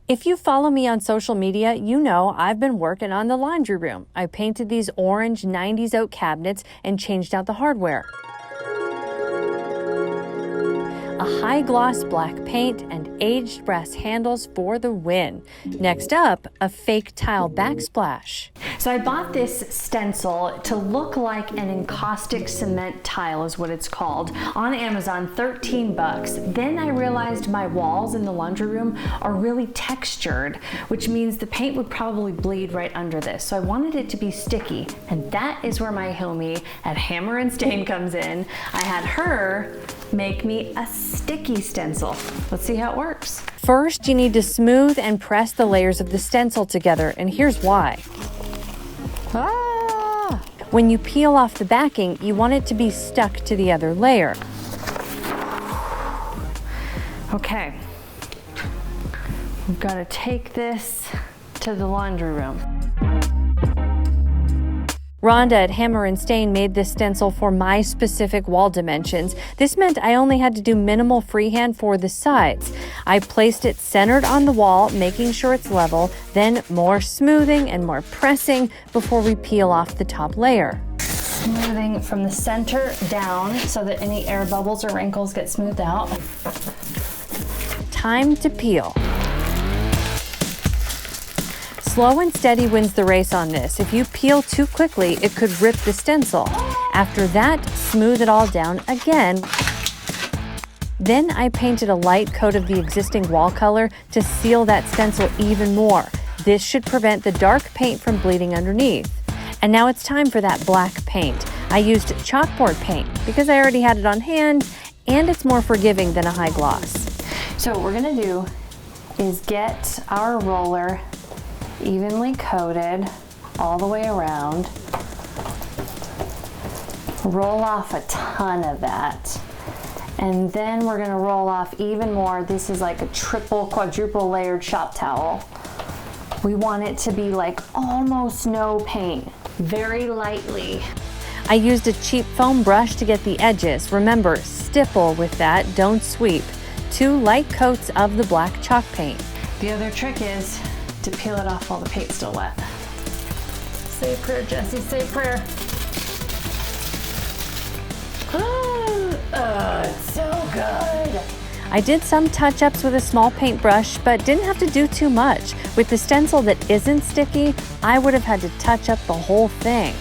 If you follow me on social media, you know I've been working on the laundry room. I painted these orange 90s oak cabinets and changed out the hardware. A high gloss black paint and aged brass handles for the win. Next up, a fake tile backsplash. So I bought this stencil to look like an encaustic cement tile is what it's called on Amazon, 13 bucks. Then I realized my walls in the laundry room are really textured, which means the paint would probably bleed right under this. So I wanted it to be sticky, and that is where my homie at Hammer Stain comes in. I had her make me a sticky stencil. Let's see how it works. First, you need to smooth and press the layers of the stencil together, and here's why. When you peel off the backing, you want it to be stuck to the other layer. Okay, we've got to take this to the laundry room. Rhonda at Hammer Stain made this stencil for my specific wall dimensions. This meant I only had to do minimal freehand for the sides. I placed it centered on the wall, making sure it's level, then more smoothing and more pressing before we peel off the top layer. Smoothing from the center down so that any air bubbles or wrinkles get smoothed out. Time to peel. Slow and steady wins the race on this. If you peel too quickly, it could rip the stencil. After that, smooth it all down again. Then I painted a light coat of the existing wall color to seal that stencil even more. This should prevent the dark paint from bleeding underneath. And now it's time for that black paint. I used chalkboard paint because I already had it on hand, and it's more forgiving than a high gloss. So what we're gonna do is get our roller evenly coated all the way around. Roll off a ton of that. And then we're gonna roll off even more. This is like a triple, quadruple layered shop towel. We want it to be like almost no paint, very lightly. I used a cheap foam brush to get the edges. Remember, stipple with that, don't sweep. 2 light coats of the black chalk paint. The other trick is to peel it off while the paint's still wet. Say a prayer, Jessie, say a prayer. Oh, it's so good. I did some touch-ups with a small paintbrush, but didn't have to do too much. With the stencil that isn't sticky, I would have had to touch up the whole thing.